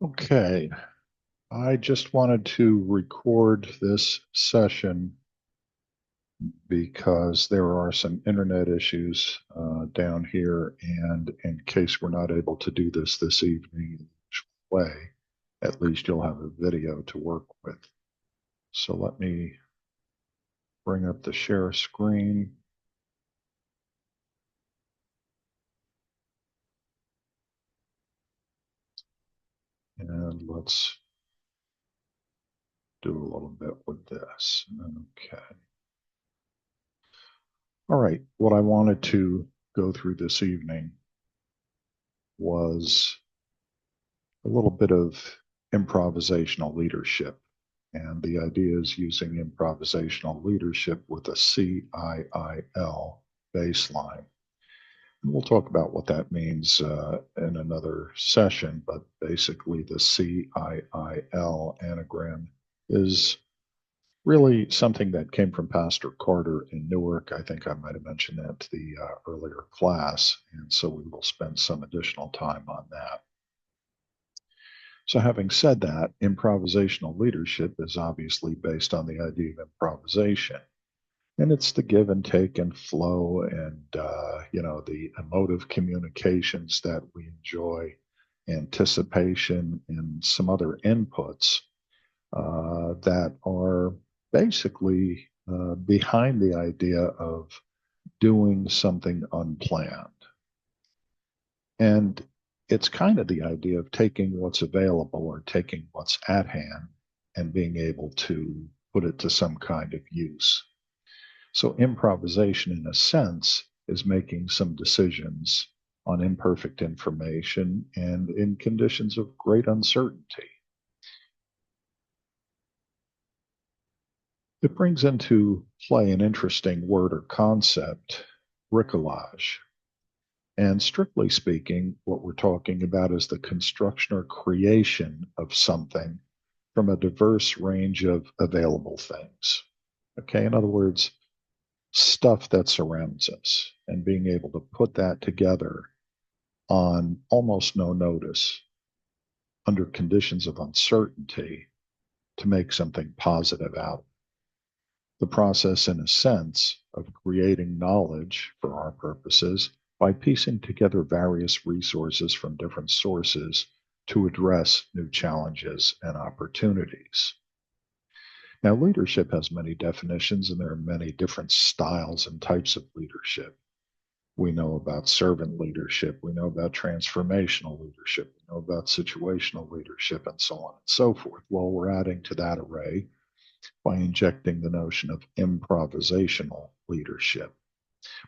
Okay, I just wanted to record this session because there are some internet issues down here, and in case we're not able to do this evening in the usual way, at least you'll have a video to work with. So let me bring up the share screen. And let's do a little bit with this. Okay. All right, what I wanted to go through this evening was a little bit of improvisational leadership. And the idea is using improvisational leadership with a CIIL baseline. And we'll talk about what that means in another session, but basically the CIIL anagram is really something that came from Pastor Carter in Newark. I think I might have mentioned that to the earlier class, and so we will spend some additional time on that. So having said that, improvisational leadership is obviously based on the idea of improvisation. And it's the give and take and flow and, the emotive communications that we enjoy, anticipation, and some other inputs that are basically behind the idea of doing something unplanned. And it's kind of the idea of taking what's available or taking what's at hand and being able to put it to some kind of use. So, improvisation, in a sense, is making some decisions on imperfect information and in conditions of great uncertainty. It brings into play an interesting word or concept, bricolage. And strictly speaking, what we're talking about is the construction or creation of something from a diverse range of available things. Okay, in other words, stuff that surrounds us and being able to put that together on almost no notice under conditions of uncertainty to make something positive out. The process, in a sense, of creating knowledge for our purposes by piecing together various resources from different sources to address new challenges and opportunities. Now, leadership has many definitions, and there are many different styles and types of leadership. We know about servant leadership, we know about transformational leadership, we know about situational leadership, and so on and so forth. Well, we're adding to that array by injecting the notion of improvisational leadership.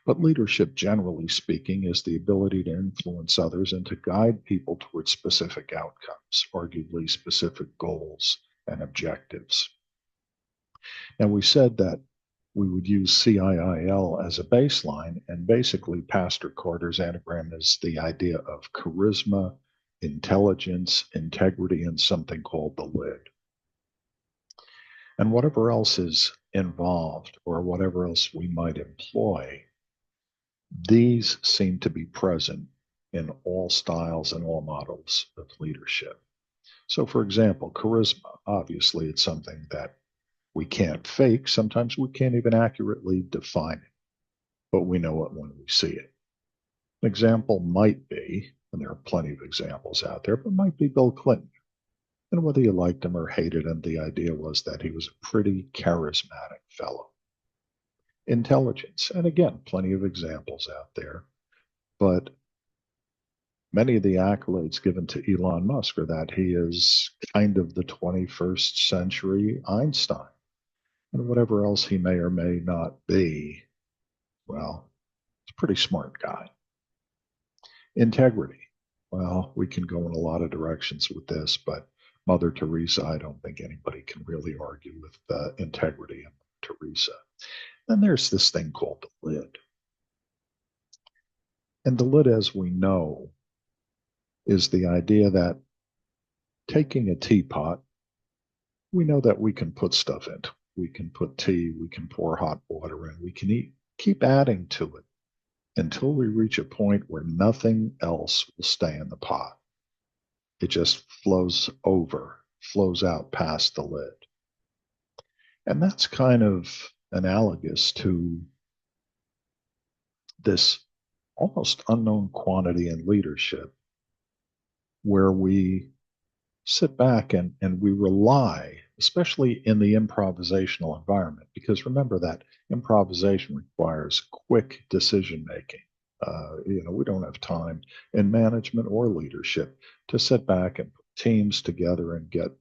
But leadership, generally speaking, is the ability to influence others and to guide people towards specific outcomes, arguably specific goals and objectives. And we said that we would use CIIL as a baseline, and basically Pastor Carter's anagram is the idea of charisma, intelligence, integrity, and something called the lid. And whatever else is involved or whatever else we might employ, these seem to be present in all styles and all models of leadership. So, for example, charisma, obviously, it's something that we can't fake. Sometimes we can't even accurately define it, but we know it when we see it. An example might be, and there are plenty of examples out there, but might be Bill Clinton. And whether you liked him or hated him, the idea was that he was a pretty charismatic fellow. Intelligence, and again, plenty of examples out there, but many of the accolades given to Elon Musk are that he is kind of the 21st century Einstein. And whatever else he may or may not be, well, he's a pretty smart guy. Integrity. Well, we can go in a lot of directions with this, but Mother Teresa, I don't think anybody can really argue with integrity in Teresa. Then there's this thing called the lid. And the lid, as we know, is the idea that taking a teapot, we know that we can put stuff in. We can put tea, we can pour hot water in, we can keep adding to it until we reach a point where nothing else will stay in the pot. It just flows out past the lid. And that's kind of analogous to this almost unknown quantity in leadership where we sit back and we rely, especially in the improvisational environment, because remember that improvisation requires quick decision making. We don't have time in management or leadership to sit back and put teams together and get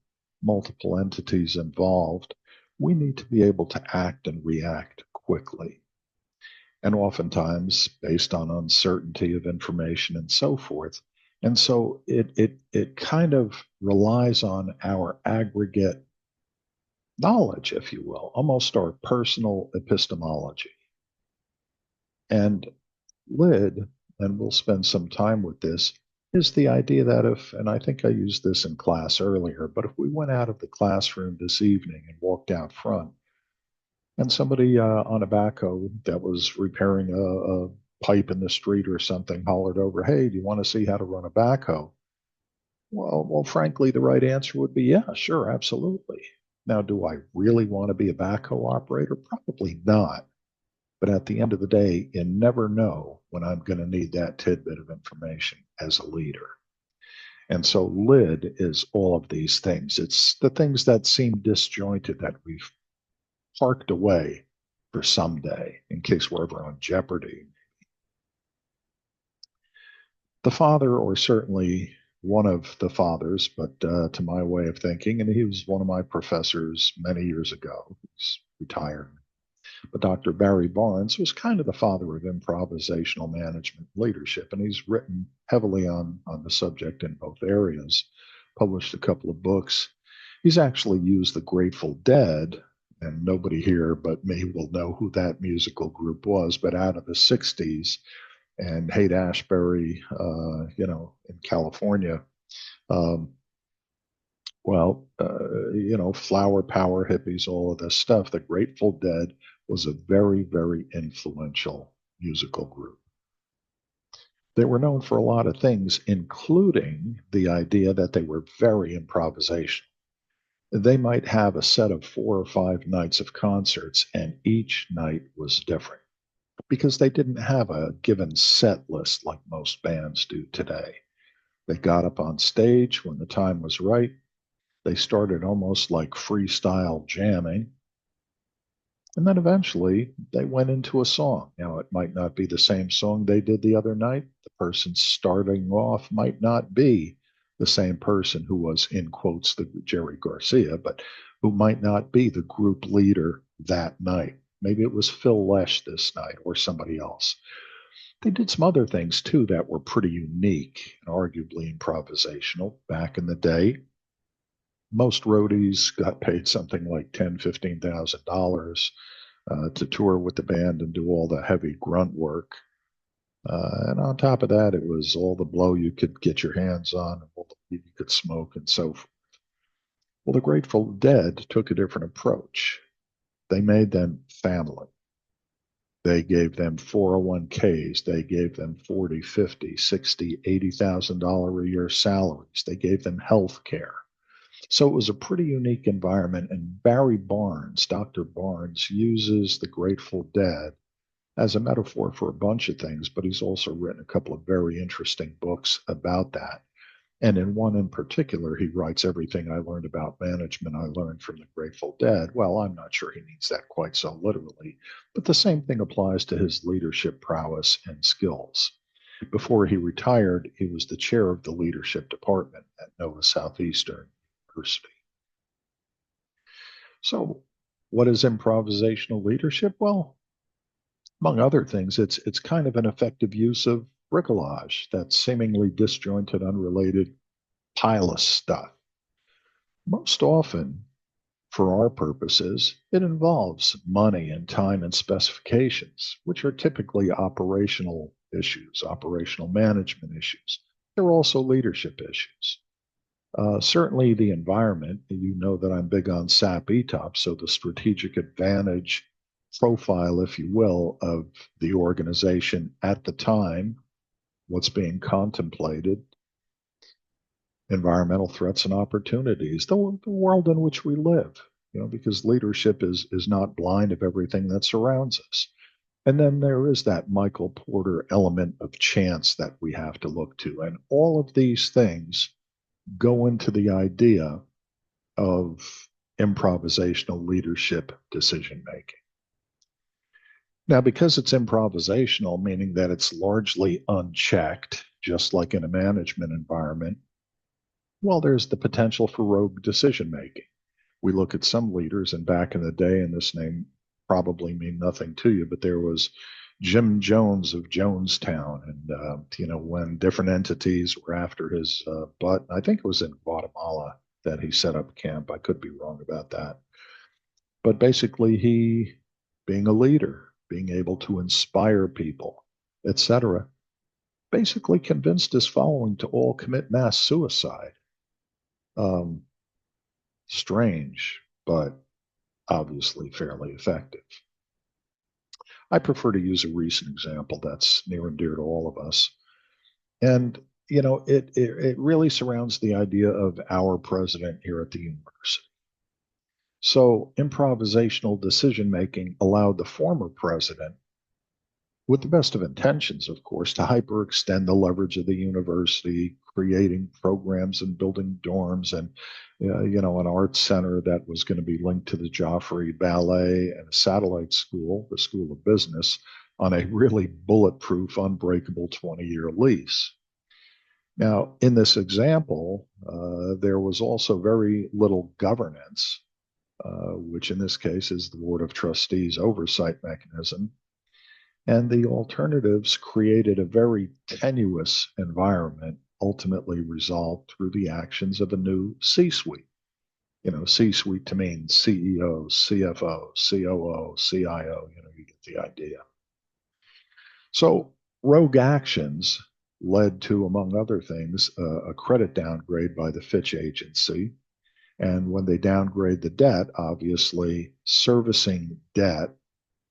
multiple entities involved. We need to be able to act and react quickly. And oftentimes based on uncertainty of information and so forth. And so it kind of relies on our aggregate knowledge, if you will, almost our personal epistemology. And lid, and we'll spend some time with this, is the idea that if, and I think I used this in class earlier, but if we went out of the classroom this evening and walked out front, and somebody on a backhoe that was repairing a pipe in the street or something hollered over, "Hey, do you want to see how to run a backhoe?" Well, frankly, the right answer would be, yeah, sure, absolutely. Now, do I really want to be a backhoe operator? Probably not. But at the end of the day, you never know when I'm going to need that tidbit of information as a leader. And so lid is all of these things. It's the things that seem disjointed that we've parked away for someday in case we're ever on Jeopardy. The father, or certainly one of the fathers, but to my way of thinking, and he was one of my professors many years ago, he's retired. But Dr. Barry Barnes was kind of the father of improvisational management leadership, and he's written heavily on the subject in both areas, published a couple of books. He's actually used the Grateful Dead, and nobody here but me will know who that musical group was, but out of the 60s, and Haight-Ashbury, in California. Um, flower power, hippies, all of this stuff. The Grateful Dead was a very, very influential musical group. They were known for a lot of things, including the idea that they were very improvisational. They might have a set of 4 or 5 nights of concerts, and each night was different because they didn't have a given set list like most bands do today. They got up on stage when the time was right. They started almost like freestyle jamming. And then eventually they went into a song. Now, it might not be the same song they did the other night. The person starting off might not be the same person who was, in quotes, the Jerry Garcia, but who might not be the group leader that night. Maybe it was Phil Lesh this night or somebody else. They did some other things too that were pretty unique and arguably improvisational back in the day. Most roadies got paid something like $10,000, $15,000 to tour with the band and do all the heavy grunt work. And on top of that, it was all the blow you could get your hands on, and all the weed you could smoke, and so forth. Well, the Grateful Dead took a different approach. They made them family. They gave them 401ks. They gave them 40, 50, 60, $80,000 a year salaries. They gave them health care. So it was a pretty unique environment. And Barry Barnes, Dr. Barnes, uses the Grateful Dead as a metaphor for a bunch of things, but he's also written a couple of very interesting books about that. And in one in particular, he writes everything I learned about management I learned from the Grateful Dead. Well, I'm not sure he means that quite so literally, but the same thing applies to his leadership prowess and skills. Before he retired, he was the chair of the leadership department at Nova Southeastern University. So, what is improvisational leadership? Well, among other things, it's kind of an effective use of bricolage, that seemingly disjointed, unrelated pile of stuff. Most often, for our purposes, it involves money and time and specifications, which are typically operational issues, operational management issues. They're also leadership issues. Certainly, the environment, you know that I'm big on SAP ETOP, so the strategic advantage profile, if you will, of the organization at the time, what's being contemplated, environmental threats and opportunities, the world in which we live, because leadership is not blind of everything that surrounds us. And then there is that Michael Porter element of chance that we have to look to. And all of these things go into the idea of improvisational leadership decision making. Now, because it's improvisational, meaning that it's largely unchecked, just like in a management environment, well, there's the potential for rogue decision making. We look at some leaders, and back in the day, and this name probably mean nothing to you, but there was Jim Jones of Jonestown, and when different entities were after his butt, I think it was in Guatemala that he set up camp. I could be wrong about that, but basically, he, being a leader, being able to inspire people, etc., basically convinced his following to all commit mass suicide. Um, Strange, but obviously fairly effective. I prefer to use a recent example that's near and dear to all of us. And, it really surrounds the idea of our president here at the university. So, improvisational decision making allowed the former president, with the best of intentions, of course, to hyperextend the leverage of the university, creating programs and building dorms and, an art center that was going to be linked to the Joffrey Ballet and a satellite school, the School of Business, on a really bulletproof, unbreakable 20-year lease. Now, in this example, there was also very little governance, which in this case is the Board of Trustees oversight mechanism, and the alternatives created a very tenuous environment, ultimately resolved through the actions of a new C suite. C suite to mean CEO, CFO, COO, CIO, you get the idea. So, rogue actions led to, among other things, a credit downgrade by the Fitch agency. And when they downgrade the debt, obviously servicing debt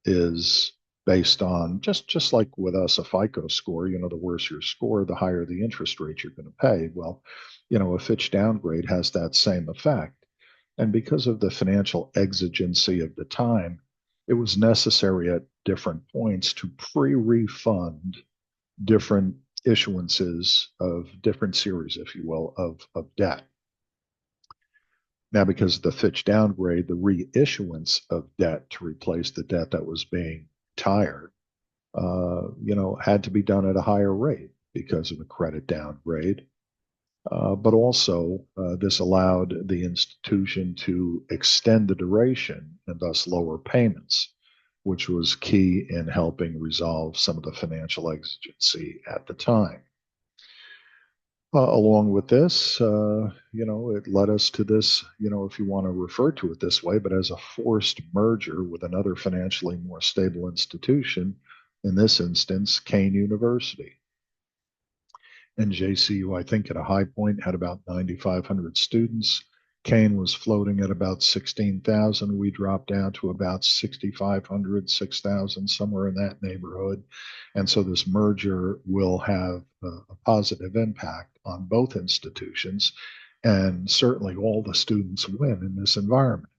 is based on just like with us, a FICO score, the worse your score, the higher the interest rate you're going to pay. Well, a Fitch downgrade has that same effect. And because of the financial exigency of the time, it was necessary at different points to pre-refund different issuances of different series, if you will, of debt. Now, because of the Fitch downgrade, the reissuance of debt to replace the debt that was being retired, had to be done at a higher rate because of the credit downgrade. But also, this allowed the institution to extend the duration and thus lower payments, which was key in helping resolve some of the financial exigency at the time. Along with this, it led us to this, if you want to refer to it this way, but as a forced merger with another financially more stable institution, in this instance, Kean University. And JCU, I think at a high point, had about 9,500 students. Kean was floating at about 16,000. We dropped down to about 6,500, 6,000, somewhere in that neighborhood. And so this merger will have a positive impact on both institutions. And certainly all the students win in this environment.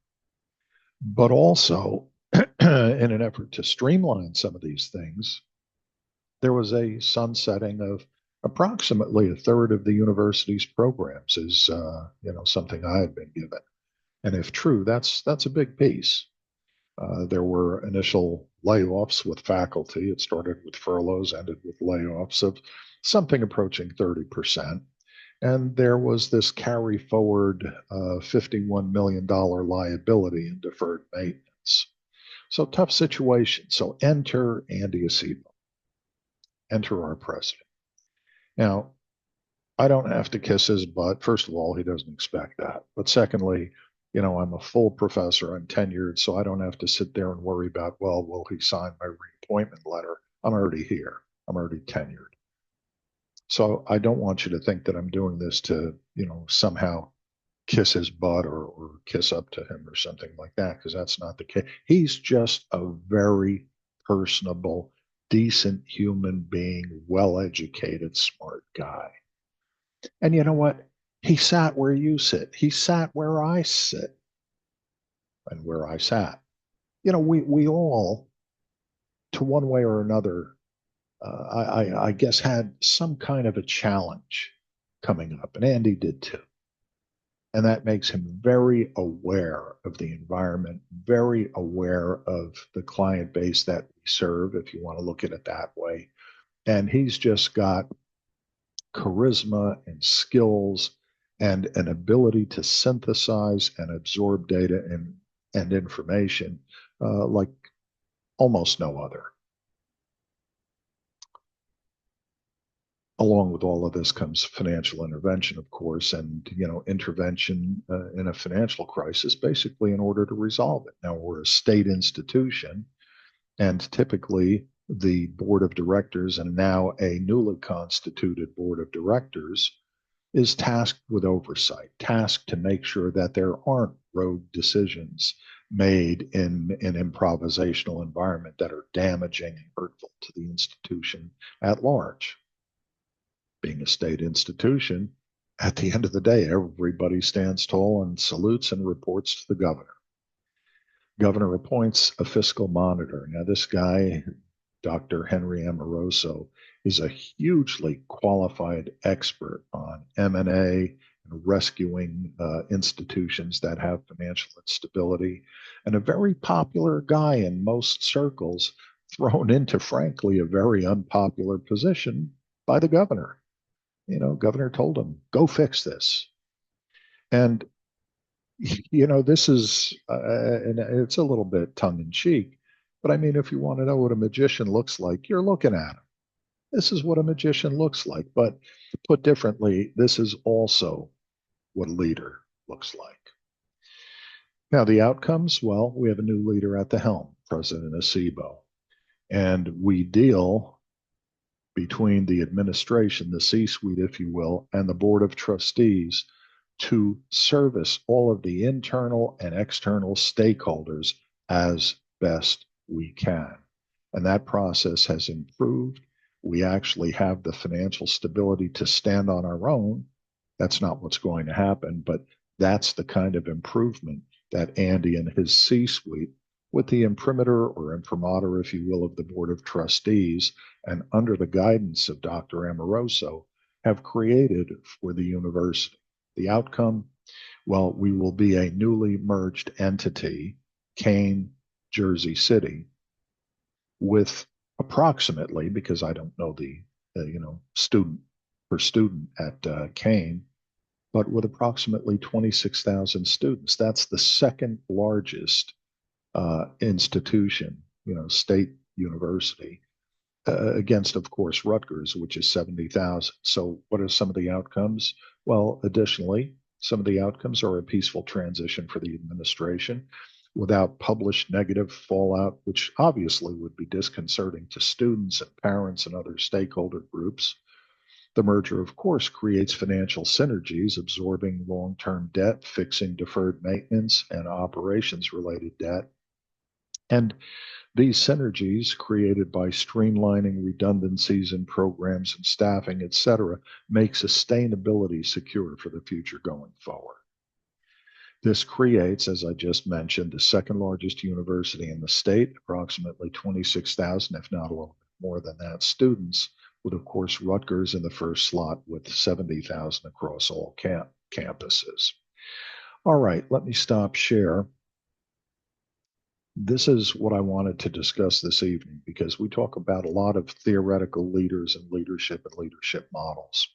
But also, in an effort to streamline some of these things, there was a sunsetting of approximately a third of the university's programs is something I had been given. And if true, that's a big piece. There were initial layoffs with faculty. It started with furloughs, ended with layoffs of something approaching 30%. And there was this carry forward $51 million liability in deferred maintenance. So tough situation. So enter Andy Acebo, enter our president. Now, I don't have to kiss his butt. First of all, he doesn't expect that. But secondly, I'm a full professor. I'm tenured, so I don't have to sit there and worry about, well, will he sign my reappointment letter? I'm already here. I'm already tenured. So I don't want you to think that I'm doing this to, somehow kiss his butt or kiss up to him or something like that, because that's not the case. He's just a very personable, decent human being, well educated, smart guy. And you know what? He sat where you sit. He sat where I sit and where I sat. We all, to one way or another, I guess, had some kind of a challenge coming up, and Andy did too. And that makes him very aware of the environment, very aware of the client base that we serve, if you want to look at it that way. And he's just got charisma and skills and an ability to synthesize and absorb data and information like almost no other. Along with all of this comes financial intervention, of course, and intervention in a financial crisis, basically in order to resolve it. Now we're a state institution, and typically the board of directors, and now a newly constituted board of directors, is tasked with oversight, tasked to make sure that there aren't rogue decisions made in an improvisational environment that are damaging and hurtful to the institution at large. Being a state institution, at the end of the day, everybody stands tall and salutes and reports to the governor. Governor appoints a fiscal monitor. Now, this guy, Dr. Henry Amoroso, is a hugely qualified expert on M&A and rescuing institutions that have financial instability, and a very popular guy in most circles, thrown into, frankly, a very unpopular position by the governor. Governor told him, go fix this. And, this is, and it's a little bit tongue in cheek, but I mean, if you want to know what a magician looks like, you're looking at him. This is what a magician looks like. But put differently, this is also what a leader looks like. Now, the outcomes, well, we have a new leader at the helm, President Acebo, and we deal between the administration, the C-suite, if you will, and the board of trustees to service all of the internal and external stakeholders as best we can. And that process has improved. We actually have the financial stability to stand on our own. That's not what's going to happen, but that's the kind of improvement that Andy and his C-suite, with the imprimatur or imprimatur, if you will, of the Board of Trustees, and under the guidance of Dr. Amoroso, have created for the university. The outcome, well, we will be a newly merged entity, Kane, Jersey City, with approximately, because I don't know the student per student at Kane, but with approximately 26,000 students. That's the second largest institution, state university, against, of course, Rutgers, which is 70,000. So what are some of the outcomes? Well, additionally, some of the outcomes are a peaceful transition for the administration without published negative fallout, which obviously would be disconcerting to students and parents and other stakeholder groups. The merger, of course, creates financial synergies, absorbing long-term debt, fixing deferred maintenance and operations-related debt. And these synergies created by streamlining redundancies in programs and staffing, et cetera, make sustainability secure for the future going forward. This creates, as I just mentioned, the second largest university in the state, approximately 26,000, if not a little bit more than that, students, with, of course, Rutgers in the first slot with 70,000 across all campuses. All right, let me stop share. This is what I wanted to discuss this evening, because we talk about a lot of theoretical leaders and leadership models.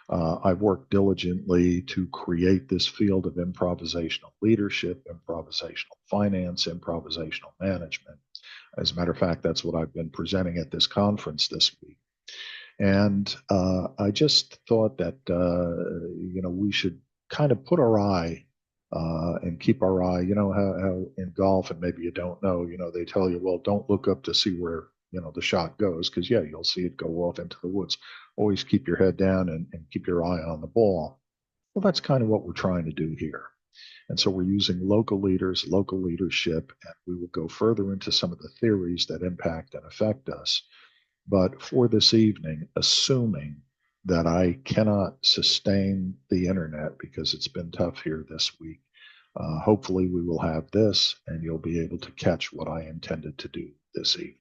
I've worked diligently to create this field of improvisational leadership, improvisational finance, improvisational management. As a matter of fact, that's what I've been presenting at this conference this week. And I just thought that, we should kind of put our eye and keep our eye, how in golf, and maybe you don't know, they tell you, well, don't look up to see where, the shot goes, because, yeah, you'll see it go off into the woods. Always keep your head down and keep your eye on the ball. Well, that's kind of what we're trying to do here. And so we're using local leaders, local leadership, and we will go further into some of the theories that impact and affect us. But for this evening, assuming that I cannot sustain the internet because it's been tough here this week. Hopefully, we will have this and you'll be able to catch what I intended to do this evening.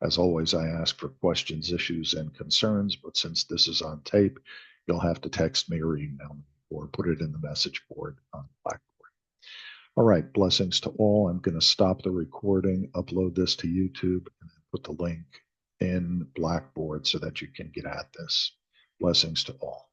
As always, I ask for questions, issues, and concerns, but since this is on tape, you'll have to text me or email me or put it in the message board on Blackboard. All right, blessings to all. I'm going to stop the recording, upload this to YouTube, and then put the link in Blackboard so that you can get at this. Blessings to all.